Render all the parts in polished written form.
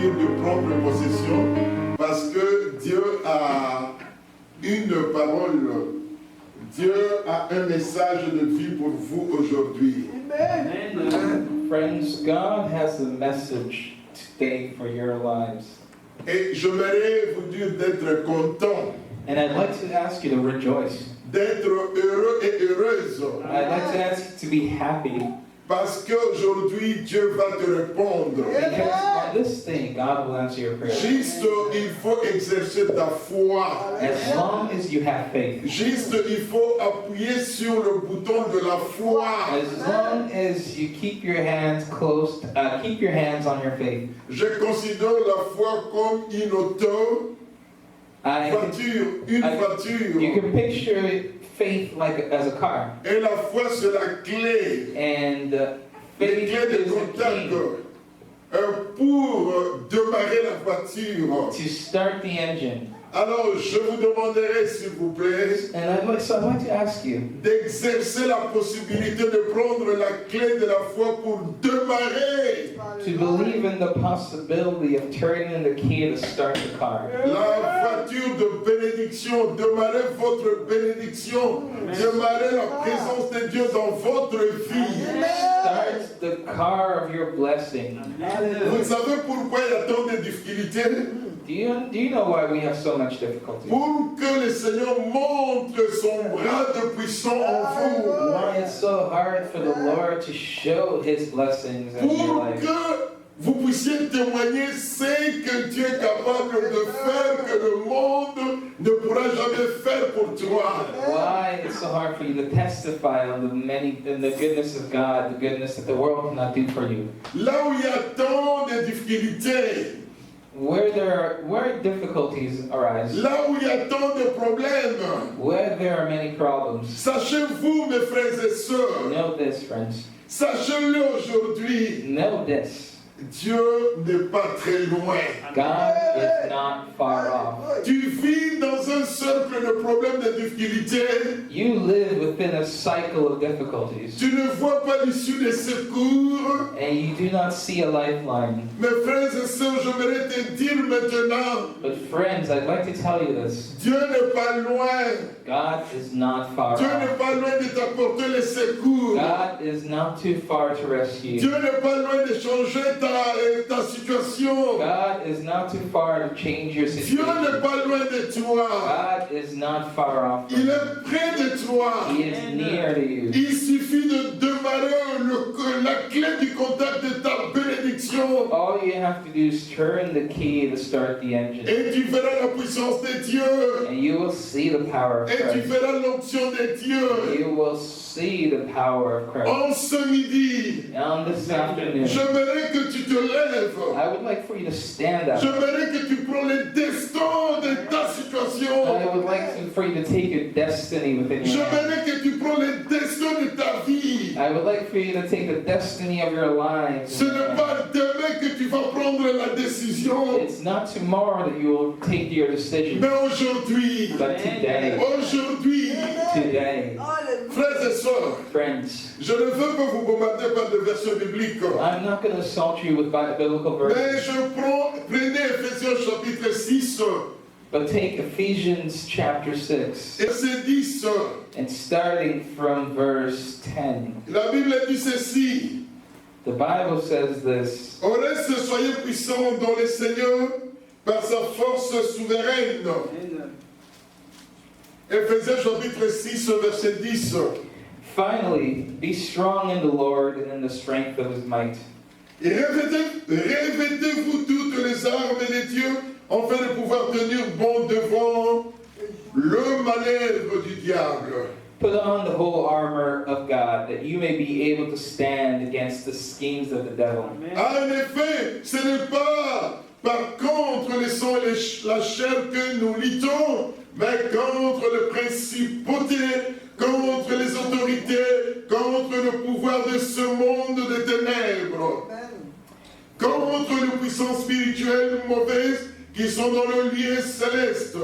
dire de prendre possession, parce que Dieu a une parole, Dieu a un message de vie pour vous aujourd'hui. Amen. Friends, God has a message today for your lives. Et j'aimerais vous dire d'être content, And I'd like to ask you to rejoice. d'être heureux et heureuse, I'd like to ask you to be happy. parce qu'aujourd'hui Dieu va te répondre. Because on this thing, God will answer your prayer. Juste, il faut exercer ta foi. As long as you have faith. Juste, il faut appuyer sur le bouton de la foi. As long as you keep your hands closed, keep your hands on your faith. Je considère la foi comme une auto, voiture, une voiture. You can picture faith like as a car. Et la foi, c'est la clé. And Les faith clés de is the contact key pour démarrer la voiture. to start the engine. Alors, je vous demanderai, s'il vous plaît, And I'd like to ask you d'exercer la possibilité de prendre la clé de la foi pour démarrer to believe in the possibility of turning the key to start the car. la voiture de bénédiction, démarrer votre bénédiction, démarrer la présence de Dieu dans votre vie. Start the car of your blessing. Vous savez pourquoi il y a tant de difficultés? Do you know why we have so much difficulty? Pour que le Seigneur montre son bras de puissant en vous. Why it's so hard for the Lord to show His blessings in your Pour life? que vous puissiez témoigner ce que Dieu est capable de faire, que le monde ne pourra jamais faire pour toi. Why it's so hard for you to testify on the goodness of God, the goodness that the world cannot do for you. Là où il y a tant de difficultés, Where difficulties arise, là où il y a tant de problèmes, where there are many problems, sachez-vous, mes frères et sœurs, know this, friends. sachez-le aujourd'hui, Know this. Dieu n'est pas très loin. God is not far off. Tu vis dans un cercle de problèmes, de difficultés. You live within a cycle of difficulties, Tu ne vois pas l'issue des secours. and you do not see a lifeline. Mes frères et sœurs, j'aimerais te dire maintenant, But friends, I'd like to tell you this. Dieu n'est pas loin. God is not far Dieu n'est off. pas loin de t'apporter les secours. God is not too far to rescue. Dieu n'est pas loin de changer ta situation. God is not too far to change your Dieu n'est situation. pas loin de toi. God is not far off from Il you. est près de toi. He is near to you. Il suffit de démarrer la clé du contact de ta bénédiction. All you have to do is turn the key to start the engine. Et tu verras la puissance de Dieu. And you will see the power of Et tu Christ. verras l'onction de Dieu. You will see the power of Christ. En ce midi, On this afternoon, j'aimerais que tu te lèves. I would like for you to stand up. J'aimerais que tu prends le destin de ta I situation. would like for you to take your destiny within your hands. J'aimerais que tu prends le destin de ta vie. I would like for you to take the destiny of your lives. Ce n'est pas demain que tu vas prendre la décision, It's not tomorrow that you will take your decision, mais aujourd'hui. but today. Aujourd'hui, Today. frères et sœurs, Friends, je ne veux pas vous bombarder par des versets bibliques. I'm not going to assault you with biblical Mais verses, prenez Ephésiens chapitre 6, but take Ephesians chapter 6, verset 10. and starting from verse 10. La Bible dit ceci. The Bible says this: Au reste, soyez puissants dans le Seigneur par sa force souveraine. Ephésiens chapitre 6, verset 10. Finally, be strong in the Lord and in the strength of His might. Et revêtez-vous toutes les armes de Dieu afin de pouvoir tenir bon devant le manœuvre du diable. Put on the whole armor of God, that you may be able to stand against the schemes of the devil. En effet, ce n'est pas par contre le sang et la chair que nous luttons, mais contre les principautés, contre les autorités, contre le pouvoir de ce monde des ténèbres, contre les puissances spirituelles mauvaises qui sont dans le lieu céleste.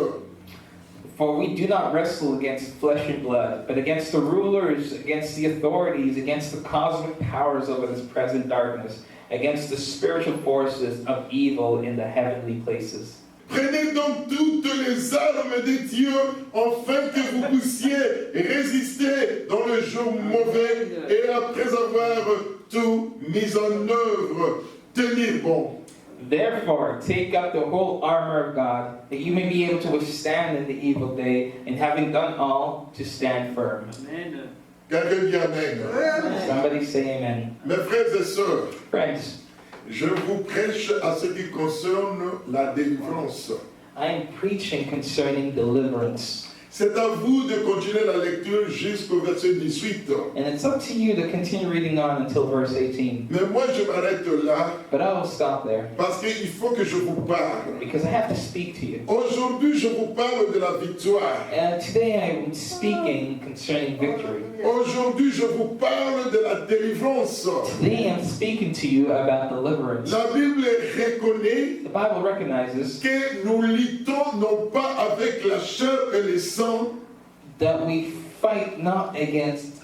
For we do not wrestle against flesh and blood, but against the rulers, against the authorities, against the cosmic powers over this present darkness, against the spiritual forces of evil in the heavenly places. Prenez donc toutes les armes de Dieu afin que vous puissiez résister dans le jour mauvais et après avoir tout mis en œuvre, tenir bon. Therefore, take up the whole armor of God, that you may be able to withstand in the evil day, and having done all, to stand firm. Amen. Quelqu'un dit Amen. Somebody say amen. Mes frères et sœurs, Friends, je vous prêche à ce qui concerne la délivrance. I am preaching concerning deliverance. C'est à vous de continuer la lecture jusqu'au verset 18. And it's up to you to continue reading on until verse 18. Mais moi, je m'arrête là But I will stop there, parce qu'il faut que je vous parle. because I have to speak to you. Aujourd'hui, je vous parle de la victoire. And today I am speaking concerning victory. Aujourd'hui, je vous parle de la délivrance. Today I'm speaking to you about deliverance. La Bible reconnaît The Bible recognizes que nous luttons non pas avec la chair et le sang, that we fight not against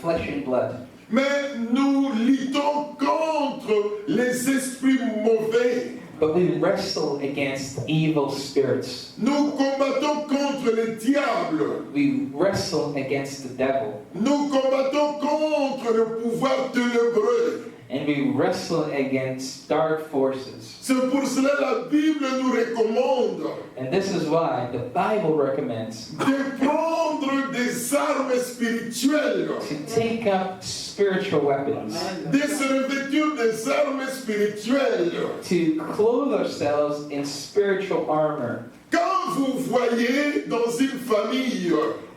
flesh and blood, mais nous luttons contre les esprits mauvais. but we wrestle against evil spirits. Nous combattons contre le diable. We wrestle against the devil. Nous combattons contre le pouvoir ténébreux. And we wrestle against dark forces. C'est pour cela que la Bible nous recommande And this is why the Bible recommends de prendre des armes spirituelles, to take up spiritual weapons, de se revêtir des armes spirituelles. to clothe ourselves in spiritual armor. Quand vous voyez dans une famille,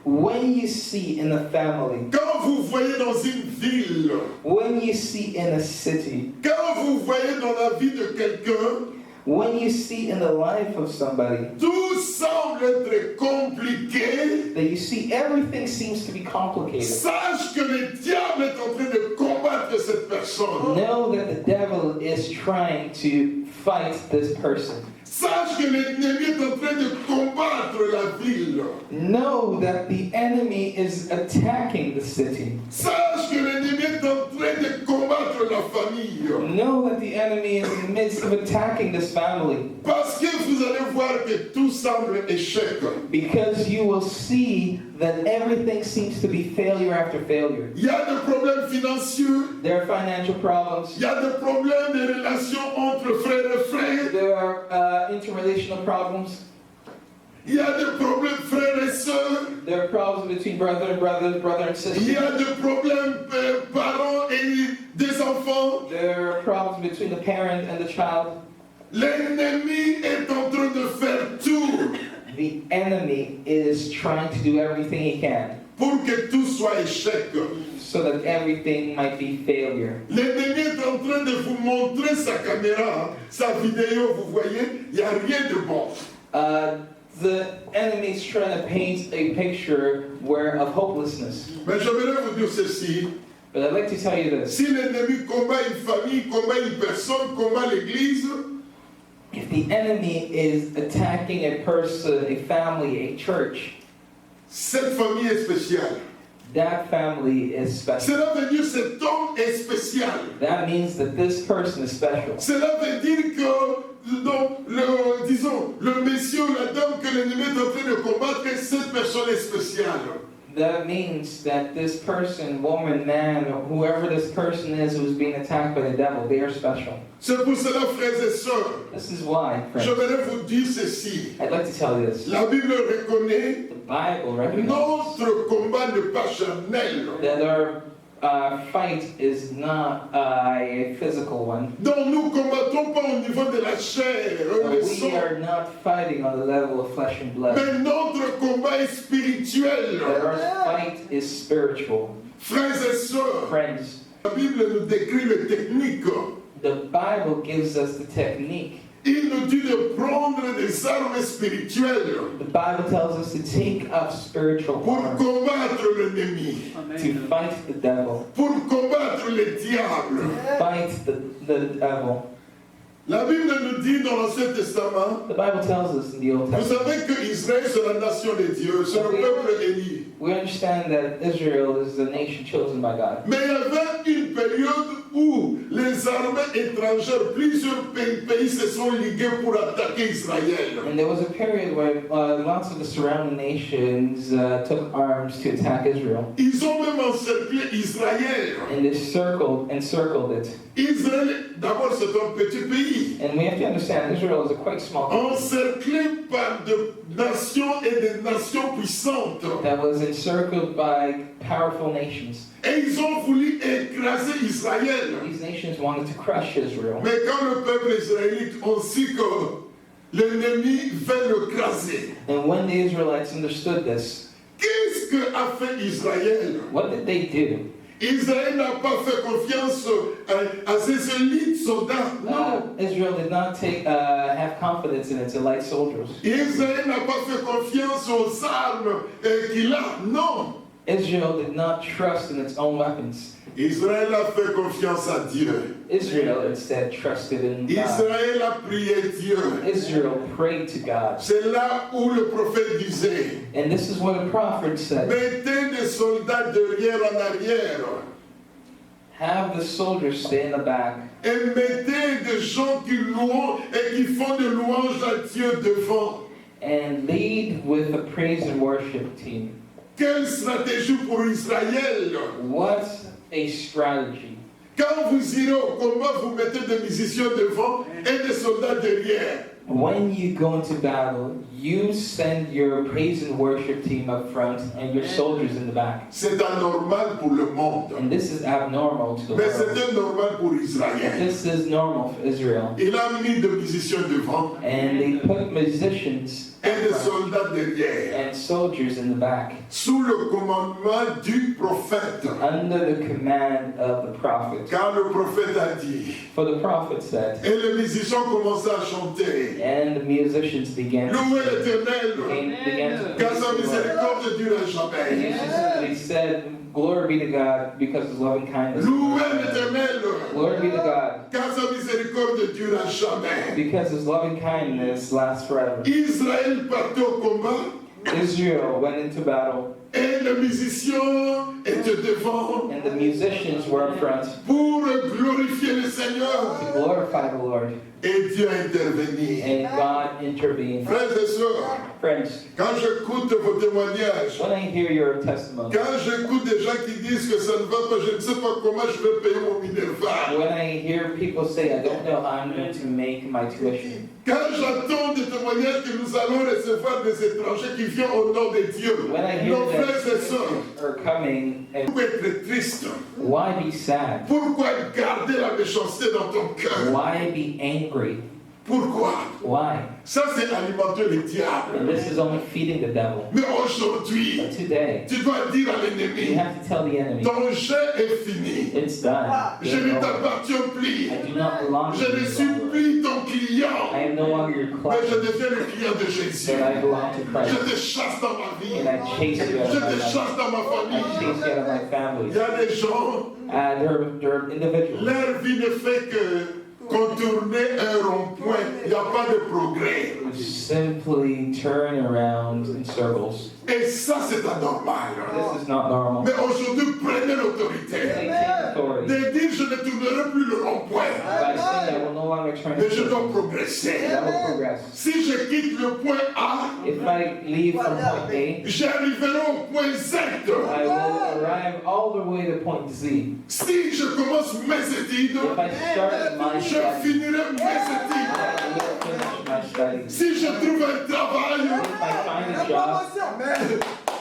When you see in a family, quand vous voyez dans une ville, when you see in a city, quand vous voyez dans la vie de quelqu'un, when you see in the life of somebody, tout semble être compliqué, that you see everything seems to be complicated, sache que le diable est en train de combattre cette personne. know that the devil is trying to fight this person. Sache que l'ennemi est en train de combattre la ville. Know that the enemy is attacking the city. Sache que l'ennemi est en train de combattre la famille. Know that the enemy is in the midst of attacking this family. Parce que vous allez voir que tout semble échec. Because you will see that everything seems to be failure after failure. Il y a des problèmes financiers. There are financial problems. Il y a des problèmes de relations entre frères et frères. There are interrelational problems. Il y a des problèmes frères et sœurs. There are problems between brother and brothers, brother and Il sister. y a des problèmes parents et des enfants. There are problems between the parent and the child. L'ennemi est en train de faire tout The enemy is trying to do everything he can pour que tout soit échec. so that everything might be failure. L'ennemi est en train de vous montrer sa caméra, sa vidéo, vous voyez, il n'y a rien de bon. The enemy is trying to paint a picture of hopelessness. Mais j'aimerais vous dire ceci, But I'd like to tell you this. si l'ennemi combat une famille, combat une personne, combat l'église, If the enemy is attacking a person, a family, a church, cette famille est spéciale. that family is special. Cela veut dire que cet homme est spécial. That means that this person is special. Cela veut dire que, disons, le monsieur ou la dame que l'ennemi est en train de combattre, cette personne est spéciale. That means that this person, woman, man, or whoever this person is who's being attacked by the devil, they are special. C'est pour cela, frères et sœurs, This is why, friends, j'aimerais vous dire ceci. I'd like to tell you this. La Bible reconnaît The Bible recognizes notre combat n'est pas charnel. that our fight is not a physical one. Donc nous combattons pas au niveau de la chair, le We sang, are not fighting on the level of flesh and blood. mais notre combat est spirituel. But our fight is spiritual. Frères et sœurs, Friends, la Bible nous décrit les techniques. the Bible gives us the technique. Il nous dit de prendre des armes spirituelles The Bible tells us to take up spiritual pour armor combattre l'ennemi, to fight the devil, pour combattre le diable. fight the devil. La Bible nous dit dans l'Ancien Testament, The Bible tells us in the Old vous Testament. savez que Israël c'est la nation de Dieu, c'est le peuple élu. We understand that Israel is the nation chosen by God. Mais il y avait une période où les des armées étrangères, plusieurs pays se sont ligués pour attaquer Israël. And there was a period where lots of the surrounding nations took arms to attack Israel. Ils ont même encerclé Israël. And they encircled it. Israël, d'abord, c'est un petit pays. And we have to understand, Israel is a quite small country Encerclé par des nations et des nations puissantes. that was encircled by powerful nations. Et ils ont voulu écraser Israël. These nations wanted to crush Israel. Mais quand le peuple israélite a su que l'ennemi veut l'écraser, And when the Israelites understood this, qu'est-ce qu'a fait Israël? what did they do? Israël n'a pas fait confiance à ses élites soldats. Non. Israel did not have confidence in its elite soldiers. Israël n'a pas fait confiance aux armes qu'il a. Non. Israel did not trust in its own weapons. Israël a fait confiance à Dieu. Israel instead trusted in God. Israël a prié Dieu. Israel prayed to God. C'est là où le prophète disait, And this is what a prophet said. mettez des soldats derrière en arrière. Have the soldiers stay in the back. Et mettez des gens qui louent et qui font des louanges à Dieu devant. And lead with a praise and worship team. Quelle stratégie pour Israël? What a strategy. Quand vous irez au combat, vous mettez des musiciens devant et des soldats derrière. When you go into battle, you send your praise and worship team up front and your soldiers in the back. C'est anormal pour le monde. And this is abnormal to the Mais world. c'était normal pour Israël. This is normal for Israel. Il a mis des musiciens devant And they put musicians et des soldats derrière. and soldiers in the back Sous le commandement du prophète. under the command of the prophet. Car le prophète a dit, For the prophet said, et les musiciens commençaient à chanter. and the musicians began Louez to l'Éternel, began to car sa miséricorde dure à jamais. They said, glory be to God because his loving kindness. Louez l'Éternel, Glory be to God car sa miséricorde dure à jamais. because his loving kindness lasts forever. Israël partait au combat Israel went into battle et les musiciens étaient devant and the musicians were up front pour glorifier le Seigneur. to glorify the Lord. Et Dieu a intervenu. And God intervened. Frères et sœurs, Friends, quand j'écoute vos témoignages, when I hear your testimony, quand j'écoute des gens qui disent que ça ne va pas, je ne sais pas comment je vais payer mon Minerva. when I hear people say, I don't know how I'm going to make my tuition, Quand j'entends des témoignages que nous allons recevoir des étrangers qui viennent au nom de Dieu, when I hear nos frères et that sœurs, are coming, and pourquoi être triste? why be sad? Pourquoi garder la méchanceté dans ton cœur? Why be angry? Pourquoi? Why? Ça, c'est alimenter le diable. And this is only feeding the devil. Mais aujourd'hui, But today, tu dois dire à you l'ennemi, have to tell the enemy, ton jet est fini. it's done. Je ne t'appartiens plus. I do not belong Je to ne you suis longer. plus ton client. I am no longer your Mais je client, deviens le client de Jésus. but I belong to Je Christ. te chasse dans ma vie. And I chase you out Je of my te life. chasse dans ma I famille. chase you out of my Il family. y a des gens, They're individuals. leur vie ne fait que contourner un rond-point. Il n'y a pas de progrès. Who simply turn around in circles. Et ça, c'est anormal. This is not normal. Mais aujourd'hui, prenez l'autorité. They take authority. De dire, je ne tournerai plus le rond-point. By saying I will no longer turn Mais in je dois circles, progresser. I will progress. Si je quitte le point A, If I leave from point A, j'arriverai au point Z. I will arrive all the way to point Z. Si je commence mes études, If I start my je studies, finirai mes études. I will finish my studies. Si je trouve un travail, If I find a job,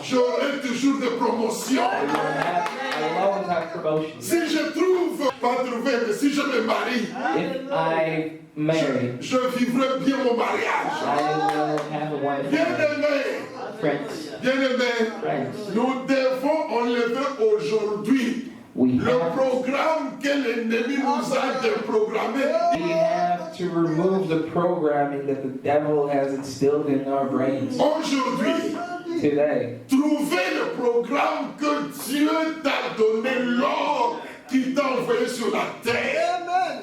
j'aurai toujours des promotions. I will always have promotion. Si je trouve, pas trouver, mais si je me marie, If I marry, je vivrai bien mon mariage. I will have a wonderful life. Bien-aimés, Friends, bien-aimés, friends, nous devons enlever aujourd'hui we le have, programme que l'ennemi nous a déprogrammé. we have to remove the programming that the devil has instilled in our brains Aujourd'hui, today. trouver le programme que Dieu t'a donné lors qu'il t'a envoyé sur la terre.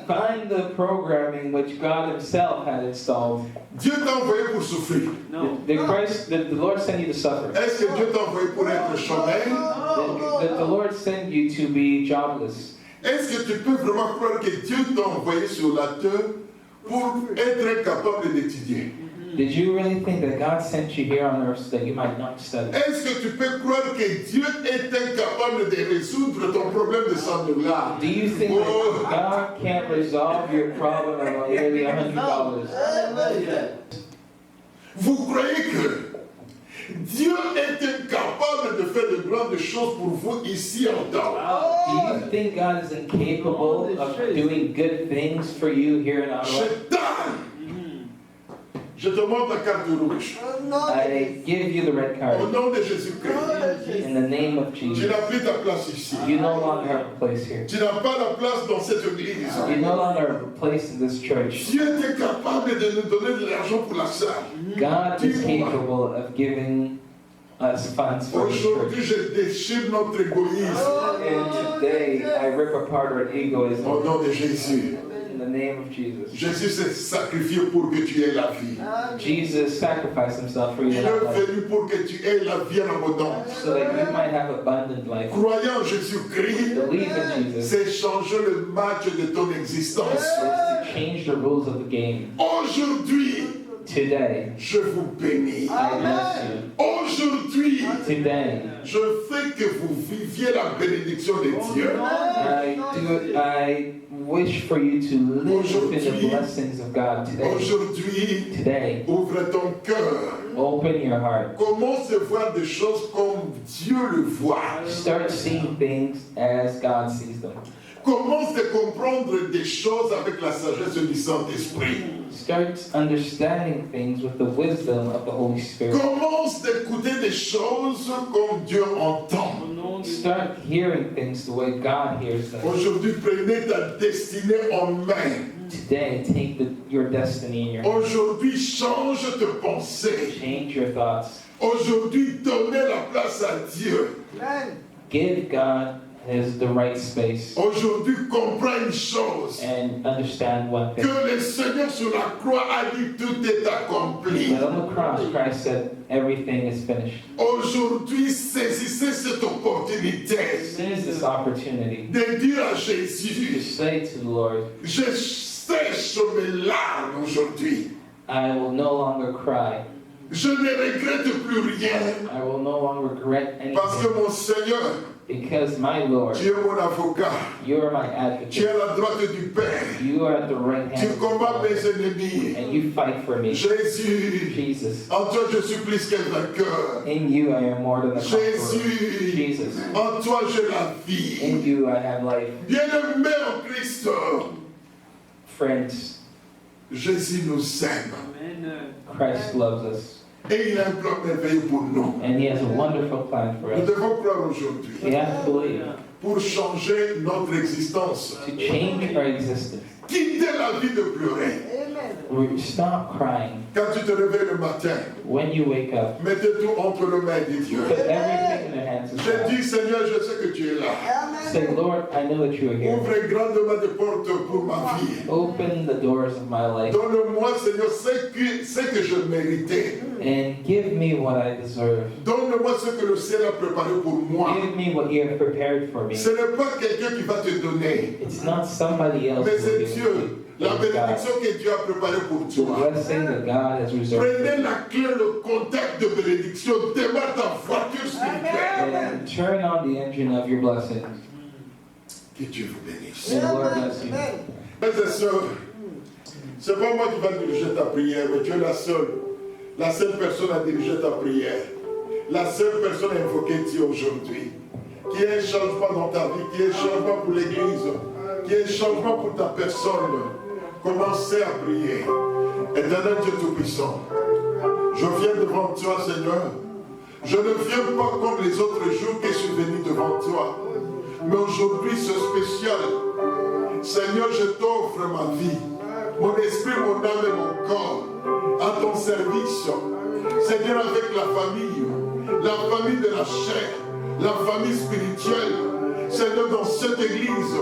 Find the programming which God Himself had installed. Dieu t'a envoyé pour souffrir. The Lord sent you to suffer. Est-ce que Dieu t'a envoyé pour être chômeur? The Lord sent you to be jobless. Est-ce que tu peux vraiment croire que Dieu t'a envoyé sur la terre pour être incapable d'étudier? Did you really think that God sent you here on earth so that you might not study? Est-ce que tu peux croire que Dieu est incapable de résoudre ton problème de $100? Do you think that God can't resolve your problem of nearly $100? Vous croyez que Dieu est incapable de faire de grandes choses pour vous ici en temps? Do you think God is incapable of doing good things for you here in Ottawa? Je te montre la carte rouge. I give you the red Au card nom de Jésus-Christ. in the name of Tu Jesus. n'as plus ta place ici. You no longer have a place here. Tu n'as pas la place dans cette église. You no longer have a place in this church. Dieu était capable de nous donner de l'argent pour la salle. God is capable of giving us funds for the Aujourd'hui, church. je déchire notre égoïsme. And today, I rip apart our Au egoism nom de Jésus. in the name of Jesus. Jésus s'est sacrifié pour que tu aies la vie. Jesus sacrificed himself for you Il to have est life, venu pour que tu aies la vie en abondance. so that you might have abundant life. Croyant en Jésus-Christ, Believe in Jesus. c'est changer le match de ton existence. It's to change the rules of the game. Aujourd'hui, Today, je vous bénis. I bless you. Aujourd'hui, Today, je fais que vous viviez la bénédiction de Dieu. I wish for you to live within the blessings of God today. Aujourd'hui, Today, ouvre ton cœur. open your heart. Commence à voir des choses comme Dieu le voit. Start seeing things as God sees them. Commence à comprendre des choses avec la sagesse du Saint-Esprit. Start understanding things with the wisdom of the Holy Spirit. Commence à écouter des choses comme Dieu entend. Start hearing things the way God hears them. Aujourd'hui, prenez ta destinée en main. Today, take your destiny in your hands. Aujourd'hui, change tes pensées. Change your thoughts. Aujourd'hui, donnez la place à Dieu. Give God the right space. Aujourd'hui, comprends une chose. And understand one thing. Que le Seigneur sur la croix a dit tout est accompli. But on the cross, Christ said, everything is finished. Aujourd'hui, saisissez cette opportunité Seize this opportunity de dire à to Jésus, say to the Lord, je sèche mes larmes aujourd'hui. I will no longer cry. Je ne regrette plus rien. I will no longer regret Parce que anything. mon Seigneur, Because my Lord, tu es mon avocat. you are my Tu es advocate. à la droite du Père. You are at the right Tu hand of combats God, mes ennemis. and you fight for me. Jésus, Jesus, en toi je suis plus qu'un vainqueur. in you I am more than a conqueror. Jésus, Jesus, en toi j'ai la vie. in you I have life. Bien-aimé en Christ, Friends, Jésus nous aime. Christ loves us, Et il a un plan merveilleux pour nous. and He has a wonderful plan for Nous us. devons croire aujourd'hui. We have to believe Pour changer notre existence. to change our existence. Quitter la vie de pleurer. Stop crying Quand tu te réveilles le matin, when you wake up. mettez tout entre les mains de Dieu. Put everything in the hands of Je God. dis, Seigneur, je sais que tu es là. Say, Lord, I know that you are here. Ouvre grandement des portes pour ma vie. Open the doors of my life Donne-moi, Seigneur, ce que je méritais. and give me what I deserve. Donne-moi ce que le ciel a préparé pour moi. Give me what you have prepared for me. Ce n'est pas quelqu'un qui va te donner, It's not somebody else mais who will c'est give Dieu. it. La It's God. bénédiction que Dieu a préparée pour The toi. blessing that God has reserved for Prenez you. la clé, le contact de bénédiction. Démarre ta voiture spirituelle. And turn on the engine of your blessing. Que Dieu vous bénisse. May the Lord bless you. Frères et sœurs, c'est pas moi qui va diriger ta prière, mais tu es la seule personne à diriger ta prière. La seule personne à invoquer Dieu aujourd'hui. Qui ait un changement dans ta vie, qui ait un changement pour l'Église, qui ait un changement pour ta personne. Commencez à prier. Éternel Dieu Tout-Puissant, je viens devant toi, Seigneur. Je ne viens pas comme les autres jours que je suis venu devant toi. Mais aujourd'hui, c'est spécial. Seigneur, je t'offre ma vie, mon esprit, mon âme et mon corps à ton service. Seigneur, avec la famille de la chair, la famille spirituelle. Seigneur, dans cette église,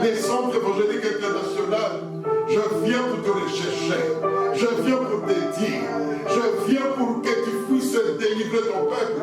les centres évangéliques internationaux, je viens pour te rechercher. Je viens pour te dire. Je viens pour que tu puisses délivrer ton peuple.